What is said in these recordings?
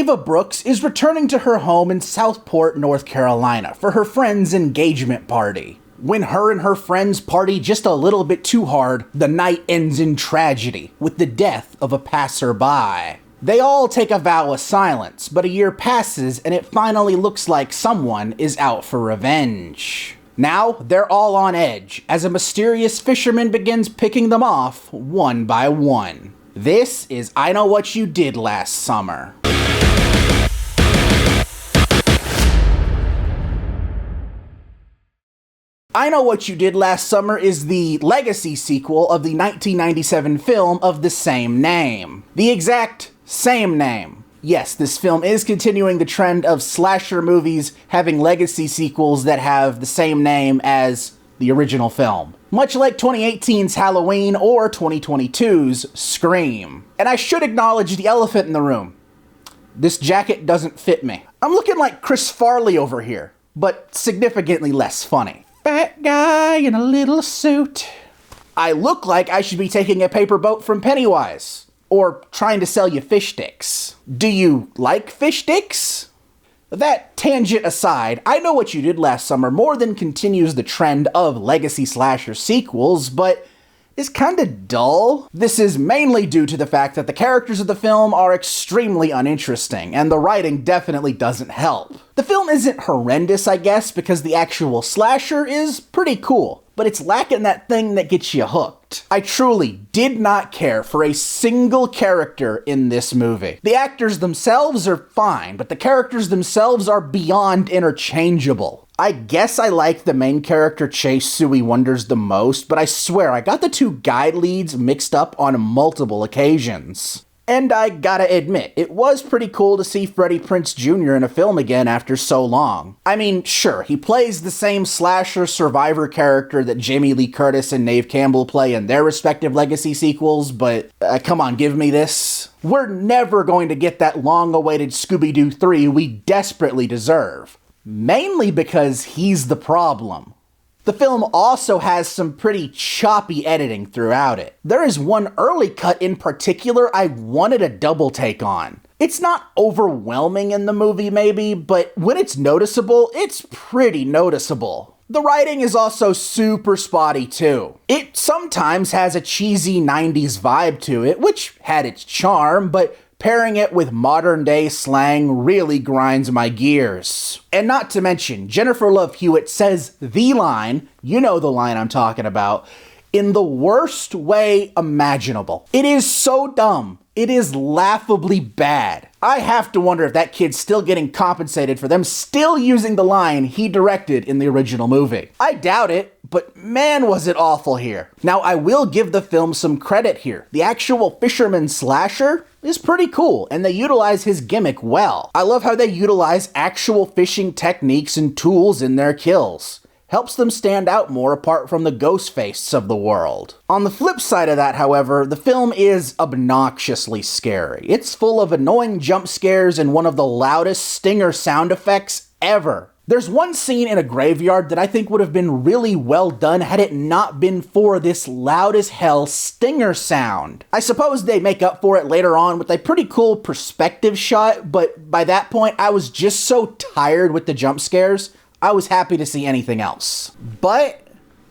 Ava Brooks is returning to her home in Southport, North Carolina for her friend's engagement party. When her and her friends party just a little bit too hard, the night ends in tragedy with the death of a passerby. They all take a vow of silence, but a year passes and it finally looks like someone is out for revenge. Now, they're all on edge as a mysterious fisherman begins picking them off one by one. This is I Know What You Did Last Summer. I Know What You Did Last Summer is the legacy sequel of the 1997 film of the same name. The exact same name. Yes, this film is continuing the trend of slasher movies having legacy sequels that have the same name as the original film. Much like 2018's Halloween or 2022's Scream. And I should acknowledge the elephant in the room. This jacket doesn't fit me. I'm looking like Chris Farley over here, but significantly less funny. Fat guy in a little suit. I look like I should be taking a paper boat from Pennywise. Or trying to sell you fish sticks. Do you like fish sticks? That tangent aside, I Know What You Did Last Summer more than continues the trend of legacy slasher sequels, but is kinda dull. This is mainly due to the fact that the characters of the film are extremely uninteresting, and the writing definitely doesn't help. The film isn't horrendous, I guess, because the actual slasher is pretty cool, but it's lacking that thing that gets you hooked. I truly did not care for a single character in this movie. The actors themselves are fine, but the characters themselves are beyond interchangeable. I guess I like the main character Chase Suey Wonders the most, but I swear I got the two guide leads mixed up on multiple occasions. And I gotta admit, it was pretty cool to see Freddie Prinze Jr. in a film again after so long. I mean, sure, he plays the same slasher survivor character that Jamie Lee Curtis and Neve Campbell play in their respective legacy sequels, but come on, give me this. We're never going to get that long-awaited Scooby-Doo 3 we desperately deserve. Mainly because he's the problem. The film also has some pretty choppy editing throughout it. There is one early cut in particular I wanted a double take on. It's not overwhelming in the movie maybe, but when it's noticeable, it's pretty noticeable. The writing is also super spotty too. It sometimes has a cheesy 90s vibe to it, which had its charm, but pairing it with modern-day slang really grinds my gears. And not to mention, Jennifer Love Hewitt says the line, you know the line I'm talking about, in the worst way imaginable. It is so dumb. It is laughably bad. I have to wonder if that kid's still getting compensated for them still using the line he directed in the original movie. I doubt it, but man was it awful here. Now I will give the film some credit here. The actual fisherman slasher is pretty cool, and they utilize his gimmick well. I love how they utilize actual fishing techniques and tools in their kills. Helps them stand out more apart from the ghost faces of the world. On the flip side of that, however, the film is obnoxiously scary. It's full of annoying jump scares and one of the loudest stinger sound effects ever. There's one scene in a graveyard that I think would have been really well done had it not been for this loud as hell stinger sound. I suppose they make up for it later on with a pretty cool perspective shot, but by that point I was just so tired with the jump scares, I was happy to see anything else. But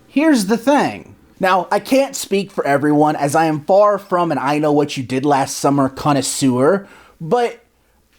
here's the thing. Now, I can't speak for everyone as I am far from an I Know What You Did Last Summer connoisseur, but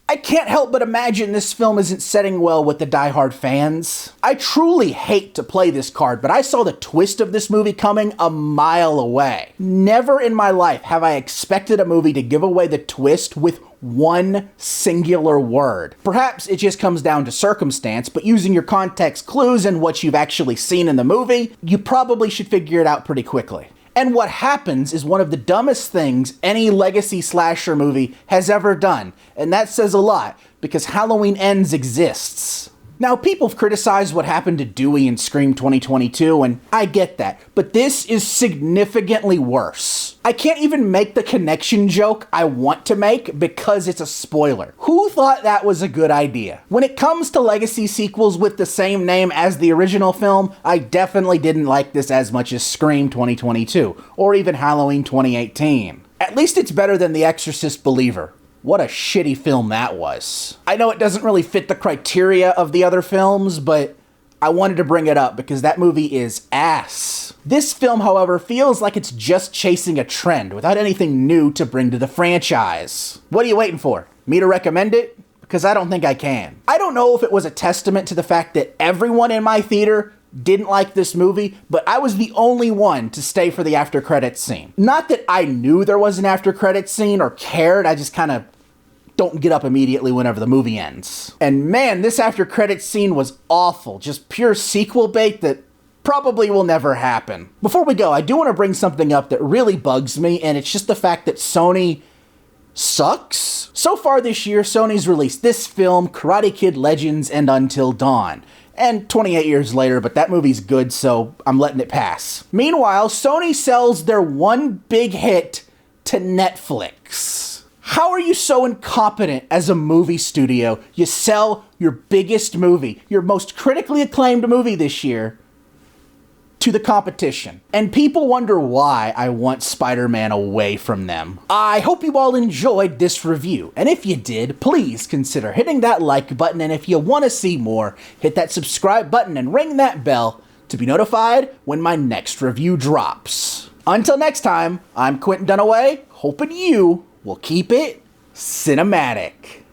I can't help but imagine this film isn't setting well with the diehard fans. I truly hate to play this card, but I saw the twist of this movie coming a mile away. Never in my life have I expected a movie to give away the twist with one singular word. Perhaps it just comes down to circumstance, but using your context clues and what you've actually seen in the movie, you probably should figure it out pretty quickly. And what happens is one of the dumbest things any legacy slasher movie has ever done. And that says a lot, because Halloween Ends exists. Now, people have criticized what happened to Dewey in Scream 2022, and I get that, but this is significantly worse. I can't even make the connection joke I want to make because it's a spoiler. Who thought that was a good idea? When it comes to legacy sequels with the same name as the original film, I definitely didn't like this as much as Scream 2022, or even Halloween 2018. At least it's better than The Exorcist Believer. what a shitty film that was. I know it doesn't really fit the criteria of the other films, but I wanted to bring it up because that movie is ass. This film, however, feels like it's just chasing a trend without anything new to bring to the franchise. What are you waiting for? Me to recommend it? Because I don't think I can. I don't know if it was a testament to the fact that everyone in my theater didn't like this movie, but I was the only one to stay for the after credits scene. Not that I knew there was an after credits scene or cared, I just kind of don't get up immediately whenever the movie ends. And man, this after credits scene was awful. Just pure sequel bait that probably will never happen. Before we go, I do want to bring something up that really bugs me, and it's just the fact that Sony sucks. So far this year, Sony's released this film, Karate Kid Legends, and Until Dawn. And 28 years later, but that movie's good, so I'm letting it pass. Meanwhile, Sony sells their one big hit to Netflix. How are you so incompetent as a movie studio? You sell your biggest movie, your most critically acclaimed movie this year, to the competition. And people wonder why I want Spider-Man away from them. I hope you all enjoyed this review, and if you did, please consider hitting that like button, and if you want to see more, hit that subscribe button and ring that bell to be notified when my next review drops. Until next time, I'm Quentin Dunaway, hoping you will keep it cinematic.